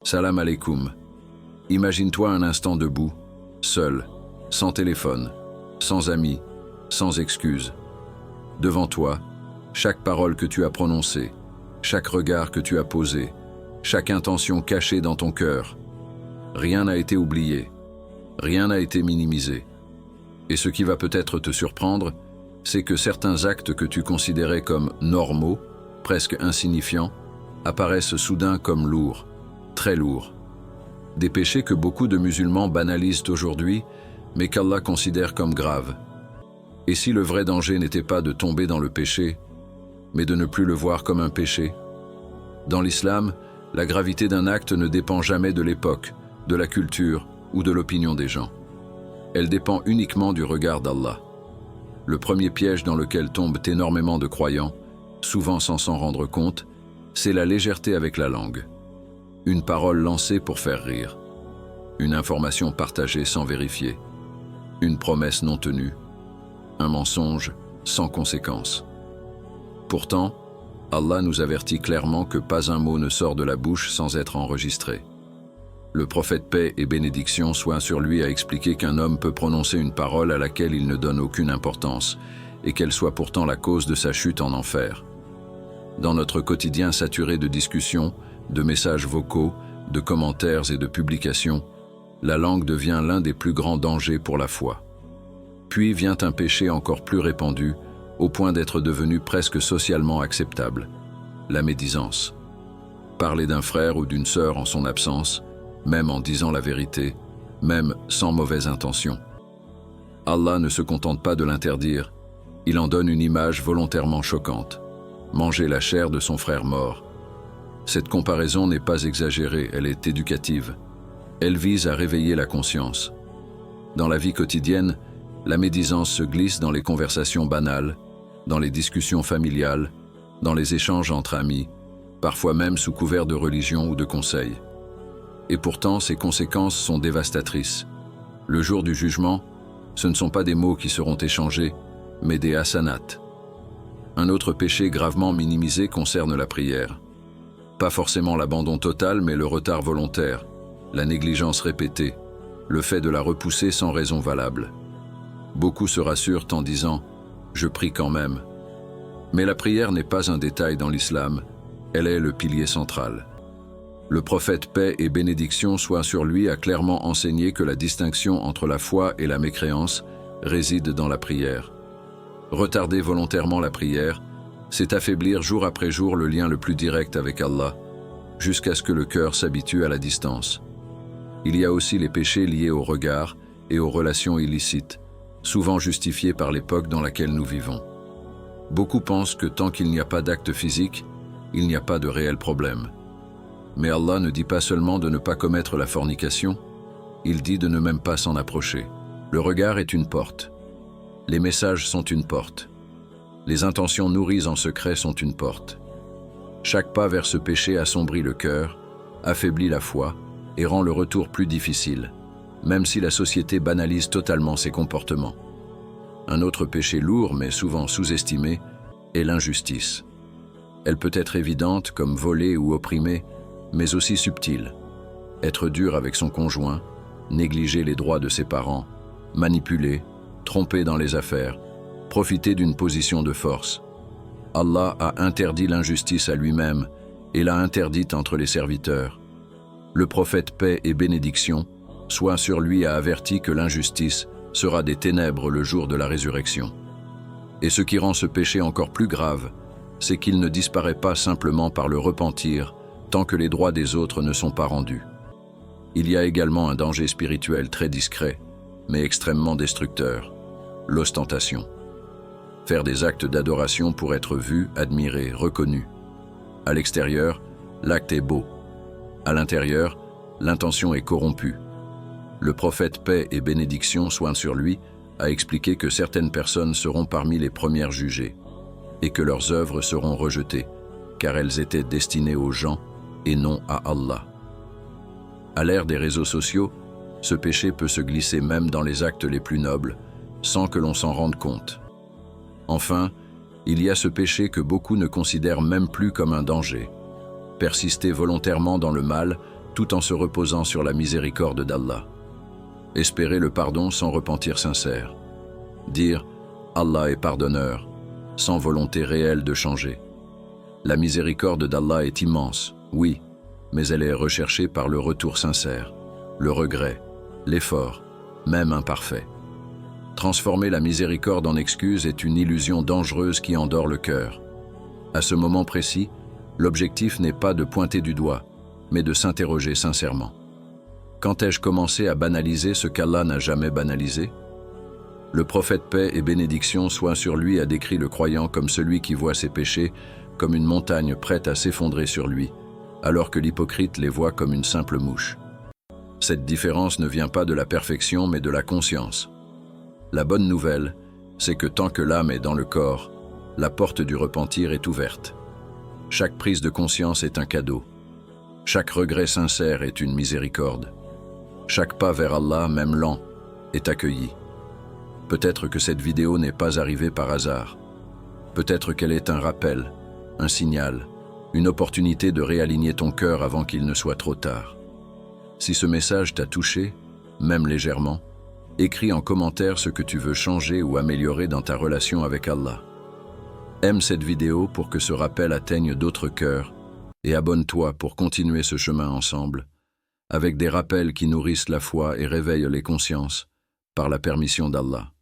Salam alaikum. Imagine-toi un instant debout, seul, sans téléphone, sans amis, sans excuses. Devant toi, chaque parole que tu as prononcée, chaque regard que tu as posé, chaque intention cachée dans ton cœur, rien n'a été oublié, rien n'a été minimisé. Et ce qui va peut-être te surprendre, c'est que certains actes que tu considérais comme normaux, presque insignifiants, apparaissent soudain comme lourds, très lourds. Des péchés que beaucoup de musulmans banalisent aujourd'hui, mais qu'Allah considère comme graves. Et si le vrai danger n'était pas de tomber dans le péché, mais de ne plus le voir comme un péché? Dans l'islam, la gravité d'un acte ne dépend jamais de l'époque, de la culture ou de l'opinion des gens. Elle dépend uniquement du regard d'Allah. Le premier piège dans lequel tombent énormément de croyants, souvent sans s'en rendre compte, c'est la légèreté avec la langue. Une parole lancée pour faire rire. Une information partagée sans vérifier. Une promesse non tenue. Un mensonge sans conséquence. Pourtant, Allah nous avertit clairement que pas un mot ne sort de la bouche sans être enregistré. Le prophète paix et bénédiction soient sur lui a expliqué qu'un homme peut prononcer une parole à laquelle il ne donne aucune importance, et qu'elle soit pourtant la cause de sa chute en enfer. Dans notre quotidien saturé de discussions, de messages vocaux, de commentaires et de publications, la langue devient l'un des plus grands dangers pour la foi. Puis vient un péché encore plus répandu, au point d'être devenu presque socialement acceptable, la médisance. Parler d'un frère ou d'une sœur en son absence, même en disant la vérité, même sans mauvaise intention. Allah ne se contente pas de l'interdire, il en donne une image volontairement choquante. Manger la chair de son frère mort. Cette comparaison n'est pas exagérée, elle est éducative. Elle vise à réveiller la conscience. Dans la vie quotidienne, la médisance se glisse dans les conversations banales, dans les discussions familiales, dans les échanges entre amis, parfois même sous couvert de religion ou de conseils. Et pourtant, ses conséquences sont dévastatrices. Le jour du jugement, ce ne sont pas des mots qui seront échangés, mais des hasanats. Un autre péché gravement minimisé concerne la prière. Pas forcément l'abandon total, mais le retard volontaire, la négligence répétée, le fait de la repousser sans raison valable. Beaucoup se rassurent en disant « je prie quand même ». Mais la prière n'est pas un détail dans l'islam, elle est le pilier central. Le prophète paix et bénédiction soient sur lui a clairement enseigné que la distinction entre la foi et la mécréance réside dans la prière. Retarder volontairement la prière, c'est affaiblir jour après jour le lien le plus direct avec Allah, jusqu'à ce que le cœur s'habitue à la distance. Il y a aussi les péchés liés au regard et aux relations illicites, souvent justifiés par l'époque dans laquelle nous vivons. Beaucoup pensent que tant qu'il n'y a pas d'acte physique, il n'y a pas de réel problème. Mais Allah ne dit pas seulement de ne pas commettre la fornication, il dit de ne même pas s'en approcher. Le regard est une porte. Les messages sont une porte. Les intentions nourries en secret sont une porte. Chaque pas vers ce péché assombrit le cœur, affaiblit la foi et rend le retour plus difficile, même si la société banalise totalement ses comportements. Un autre péché lourd, mais souvent sous-estimé, est l'injustice. Elle peut être évidente, comme voler ou opprimer, mais aussi subtile. Être dur avec son conjoint, négliger les droits de ses parents, manipuler, tromper dans les affaires, profiter d'une position de force. Allah a interdit l'injustice à lui-même et l'a interdite entre les serviteurs. Le prophète paix et bénédiction, soit sur lui a averti que l'injustice sera des ténèbres le jour de la résurrection. Et ce qui rend ce péché encore plus grave, c'est qu'il ne disparaît pas simplement par le repentir tant que les droits des autres ne sont pas rendus. Il y a également un danger spirituel très discret, mais extrêmement destructeur, l'ostentation. Faire des actes d'adoration pour être vu, admiré, reconnu. À l'extérieur, l'acte est beau. À l'intérieur, l'intention est corrompue. Le prophète paix et bénédiction soient sur lui a expliqué que certaines personnes seront parmi les premières jugées et que leurs œuvres seront rejetées, car elles étaient destinées aux gens et non à Allah. À l'ère des réseaux sociaux, ce péché peut se glisser même dans les actes les plus nobles, sans que l'on s'en rende compte. Enfin, il y a ce péché que beaucoup ne considèrent même plus comme un danger. Persister volontairement dans le mal tout en se reposant sur la miséricorde d'Allah. Espérer le pardon sans repentir sincère. Dire « Allah est pardonneur » sans volonté réelle de changer. La miséricorde d'Allah est immense, oui, mais elle est recherchée par le retour sincère, le regret, l'effort, même imparfait. Transformer la miséricorde en excuse est une illusion dangereuse qui endort le cœur. À ce moment précis, l'objectif n'est pas de pointer du doigt, mais de s'interroger sincèrement. Quand ai-je commencé à banaliser ce qu'Allah n'a jamais banalisé? Le prophète paix et bénédiction soient sur lui a décrit le croyant comme celui qui voit ses péchés comme une montagne prête à s'effondrer sur lui, alors que l'hypocrite les voit comme une simple mouche. Cette différence ne vient pas de la perfection mais de la conscience. La bonne nouvelle, c'est que tant que l'âme est dans le corps, la porte du repentir est ouverte. Chaque prise de conscience est un cadeau. Chaque regret sincère est une miséricorde. Chaque pas vers Allah, même lent, est accueilli. Peut-être que cette vidéo n'est pas arrivée par hasard. Peut-être qu'elle est un rappel, un signal, une opportunité de réaligner ton cœur avant qu'il ne soit trop tard. Si ce message t'a touché, même légèrement, écris en commentaire ce que tu veux changer ou améliorer dans ta relation avec Allah. Aime cette vidéo pour que ce rappel atteigne d'autres cœurs et abonne-toi pour continuer ce chemin ensemble, avec des rappels qui nourrissent la foi et réveillent les consciences, par la permission d'Allah.